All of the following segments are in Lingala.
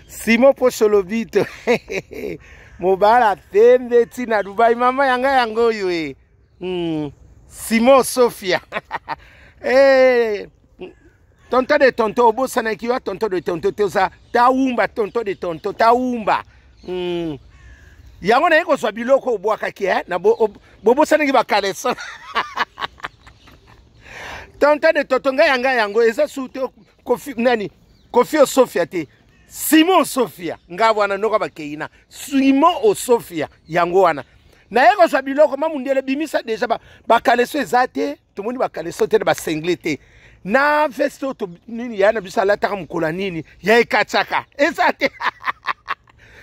Simon Pocholobito. Mobala tende tina Dubai mama yanga yango yue. Simon Sophia. Tonto de tonto obo sana kiwa tonto de tonto teza taumba tonto de tonto taumba. Yango na yeko so biloko obwaka ki na bobo sana ki bakalesa. Tonto de tonto nga yanga yango eza suto kofi nani Kofi Sophia te. Simon Sophia nga bwana noka bakeina. Simon o Sophia yango wana. Na yeko so biloko mamundele bimisa deja bakaleso ezate to moni bakaleso te ba senglete. Na festo to nini yana bisala taka mukola nini ya ikachaka ezate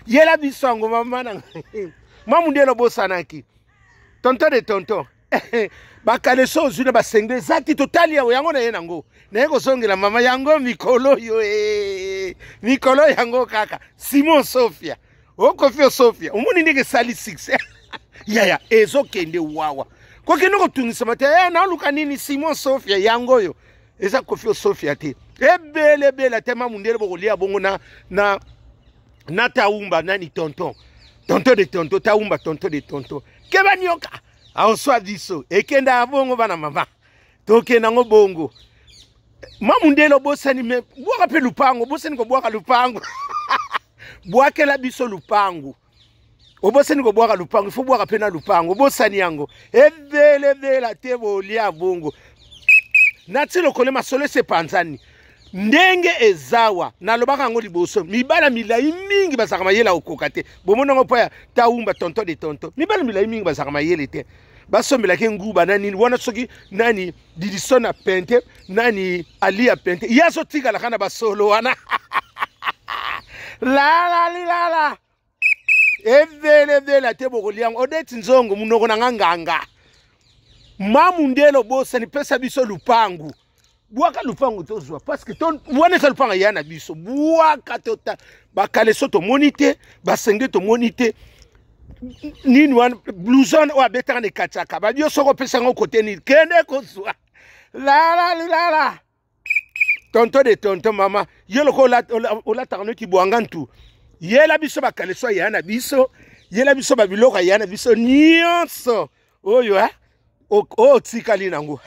yela bisongo mama na mamundelo bosanaki tonto de tonto bakaleso zuna basengle zati totali ya yango na yenango na yeko songela mama yango mikolo yo mikolo yango kaka Simon Sophia Kofi Sophia umuni ndike sali 6 ya ezo kende wawa kwa kinoko tungisa mate na luka nini Simon Sophia yango yo eza Kofi Sophia te bele tema mundele bokolia bongo na taumba nani tonton de tonton taumba tonton de tonton keba nyoka aoswa diso ekenda bongo bana mama tokenda ngo bongo mamundele bosani me bwaka pe lupango bosani ko bwaka lupango bwake la biso lupango obosani ko bwaka lupango fo bwaka pe na lupango bosani yango bele te bolia bongo natilo kole masolo se panzani ndenge ezawa nalobaka ngo liboso mibala milai mingi basaka mayela okokate bomono ngo poya taumba tonto de tonto mibala milai mingi basaka mayele te basomela ke nguba nani wana soki nani didisona pente nani alia pente yaso tika la kana basolo wana la evele te bokoliango odeti nzongo munoko na nganga mamundelo bosa ni pesa biso lupangu bwaka lupangu tozwa parce que ton wana sa lupanga yana biso bwaka tota bakaleso to monite basenge to monite nini wana blouson o abeta ne kachaka ba bio soko pesa ngo kote ni kende kozwa la tonto de tonto mama yelo ko la tarno ki bwangantu yela biso bakaleso yana biso yela biso babiloko yana biso nyonso oyo tikali nango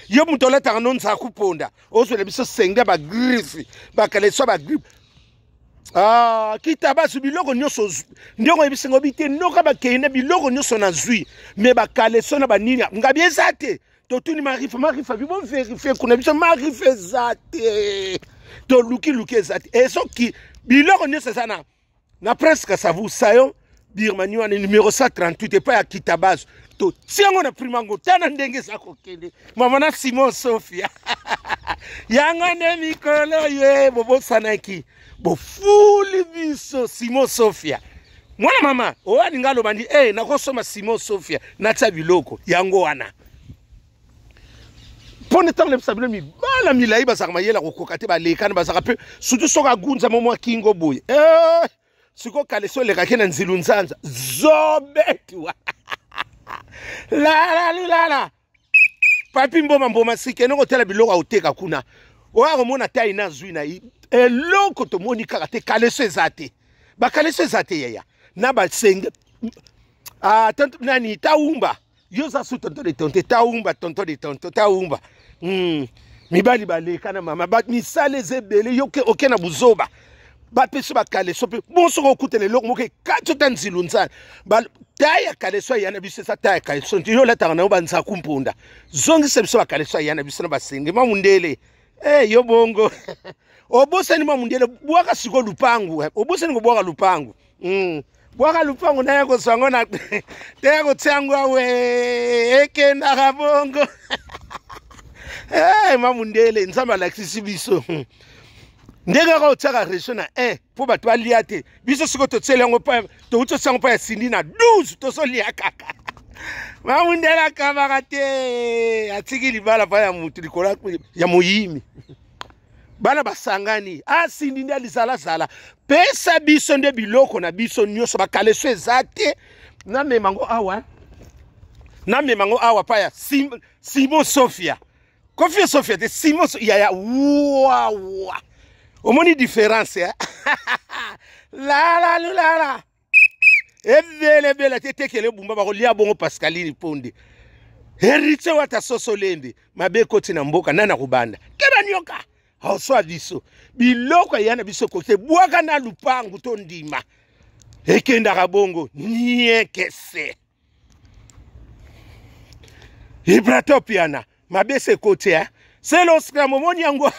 yo mutola tarno nza kuponda ozole biso senga ba grifi bakaleso ba grip kitaba su biloko nyoso ndongo ebisengo bite noka bakene biloko nyoso na zui me bakaleso na banini ngabi ezate to tuni marifa bibo verifie kuna biso marifa zate to luki ezate esoki biloko nyoso sana na presque ça vous sayo Birmanie wana numéro 138 et pas ya kitabazo to tiango na primango tana ndenge za kokende mama na Simon Sophia yanga ne mikolo ye bobo sanaki bo fuli biso Simon Sophia mwana mama oani ngalo bandi nakosoma Simon Sophia na tabiloko yango wana pone tant le sabile mi bala milai basaka mayela kokokate ba lekana basaka pe surtout soka gunza momo kingo boye siko kaleso le kakena nzilu nzanza zobetwa la papi mboma sike no kotela biloko oteka kuna oya mona tai na zuina eloko to moni kaka te kaleso ezate ba kaleso ezate yaya na ba senga tanto nani taumba yoza su tonto de tonto taumba mibali baleka mama ba misale zebele yoke okena buzoba ba peso ba kaleso pe bonso ko kutele loko moke kacho tanzilu nzana ba taya kaleso yana biso sa taya kaleso yo la tana ba nza kumpunda zongi sebiso ba kaleso yana biso na basenge mamundele yo bongo obosani mamundele bwaka siko lupangu obosani ko bwaka lupangu bwaka lupangu na yako sango na teko tsangwa we ekenda ka bongo mamundele nzamba laksisi biso ndenge ka otsaka resona po bato balia te biso siko totsele yango pa to utso sango pa ya sindi na 12 to so lia kaka mamundela kabaka te atiki libala pa ya mutu likola ya moyimi bana basangani sindi ndi alizala pesa biso nde biloko na biso nyoso bakaleso ezate na memango awa pa ya Simon Sophia Kofi Sophia te Simon ya wawa omoni différence la la ebele bela tetekele bumba bakolia bongo Pascaline Ponde Herite wata sosolende mabe koti na mboka nana kubanda keba nyoka hauswa biso biloko yana biso kote bwaka na lupangu to ndima ekenda kabongo niekese Ibratopiana mabese kote selo skramomoni yango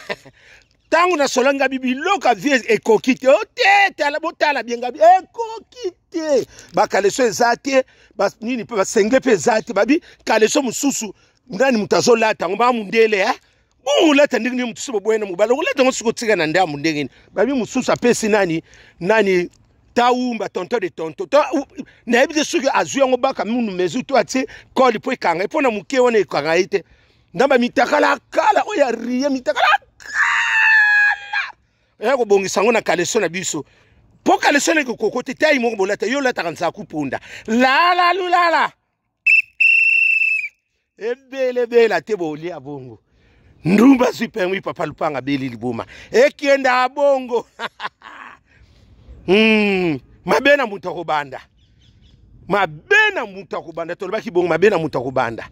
tangu na solanga bibiloka vie ekokite otete ala botala bienga ekokite bakaleso ezate bas nini pe basenge pe ezate babi kaleso mususu ndani mutazolata ngomba mundele bungulata ndingi mutuso bwena mubalo kuleta ngosuko tsika na ndamu ndengeni babi mususu apesi nani taumba tonto de tonto na ebide suki azuya ngobaka munu mezu to ati koli po ikanga ipona muke wona ikanga ite ndamba mitakala kala oya riye mitakala eko bongisa ngona kaleso na biso po kaleso ne kokote tayi mo bolata yo lata kanza kupunda la ebele bela tebo lia bongo ndumba sipenwi papa lupanga beli liboma ekienda bongo mabena mutakubanda tolobaki bongo mabena mutakubanda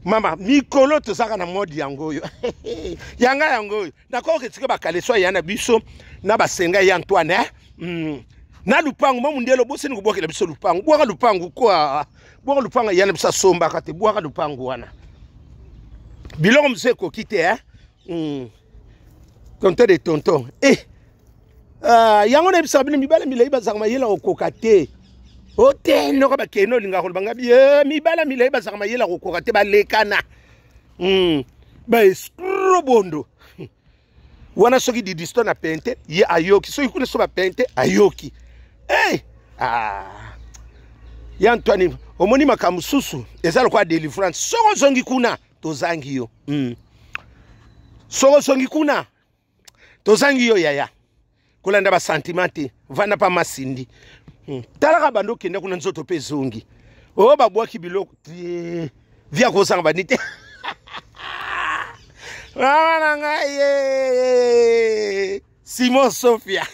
mama mikolo tozaka na modi yangoyo yangoyo nakoko tsike bakaleso yana biso na basenga ya Antoine na lupangu mamundelo boseni kubwakela biso lupangu bwaka lupangu kwa bwaka lupangu yana bisa somba kate bwaka lupangu wana bilongo mseko kite tonton de tonton yango na bisa bino mibala milei bazaka mayela okokate ote noko bakeno linga ko bangabi mibala milei bazaka mayela okokate balekana ba escro bondo wana soki di disto na pente ye ayoki soki kuna so ba pente ayoki ya Antoine omoni makamususu ezalo kwa deliverance soko zongi kuna tozangi yo soko zongi kuna tozangi yo yaya kulanda ba sentimenti vana pa masindi talaka bando kende kuna nzoto pe zongi babwaki biloko via kozanga banite mama ngaye Simon Sophia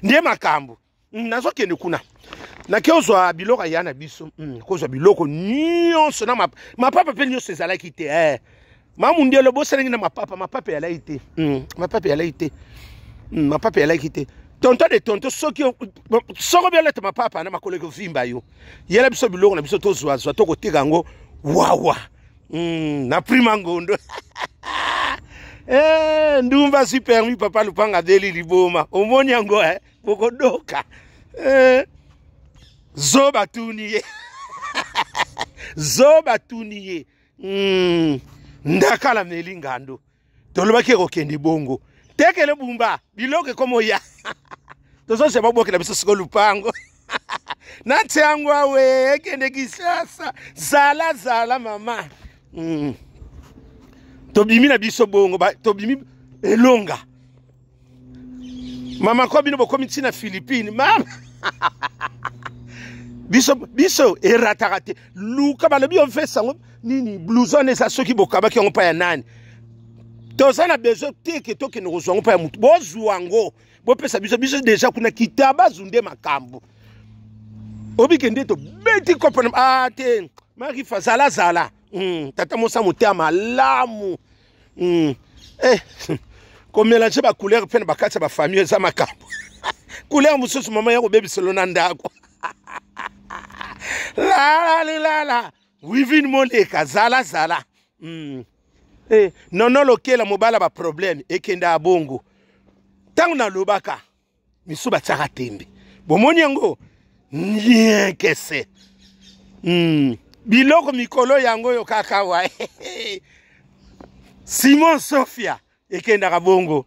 ndiye makambo nazo kende kuna na kezwa biloko yana biso kozwa biloko nyonso na mapapa pe nyonso ezalaki te mamundelo bosengi na mapapa ya laite mapapa ya laite tonto de tonto soko biolete mapapa na makoleko vimba yo yela biso biloko na biso tozwa to kotika ngo wawa na prima ngondo ndumba si permis papa lupanga deli liboma omoni yango bokodoka zoba tuniye ndakala melingando tolobaki kokende bongo tekele bumba biloke komo ya tozo seba boke na biso siko lupango nati yangu awe ekende kisasa zala mama tobimi na biso bongo tobimi elonga mama ko bino bokomi tina Philippines mama biso eratakate luka balobi on fait sango nini blouson esa soki bokabaki yango pa ya nani tozana besoin teke toke no kozwango pa ya mutu bozwango bopesa biso deja kuna kitaba zunde makambo obikende to beti kopona te maki fazala tata mosa motea malamu komelange ba couleur pe na bakati ba famille za makambo couleur mususu mama yako bebiselo na ndako la wivin moleka zala nono lokela mobala ba problème ekenda abongo tangu na lobaka misuba tsaka tembe bomoni yango niekese biloko mikolo yango yo kaka wa Simon Sophia ekenda kabongo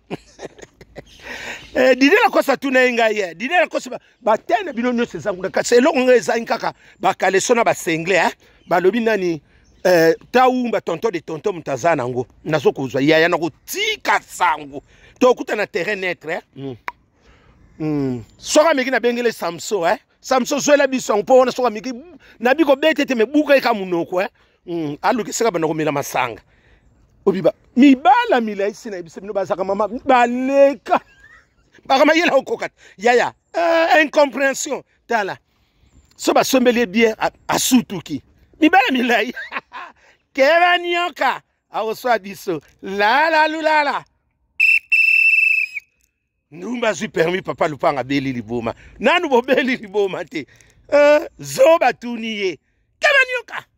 didela kosa tuna inga ye didela kosa batene bino nyose zangu na kasi eloko ngeza nkaka bakaleso na basengle balobi nani taumba tonto de tonto mutazana ngo nazo kuzwa yaya na kutika sangu tokuta na terrain netre soka meki na bengele Samson Samson zwela biso mpo wana soka meki na biko betete mebuka eka munoko aluki seka bana komela masanga obiba mibala milai sina ibise bino bazaka mama baleka bakama yela okokat yaya incompréhension tala so basombeli bien asutuki mibala milai kera nyoka awoswa biso la lulala numba zui permis papa lupanga beli liboma nanu bobeli liboma te zo batuni ye kera nyoka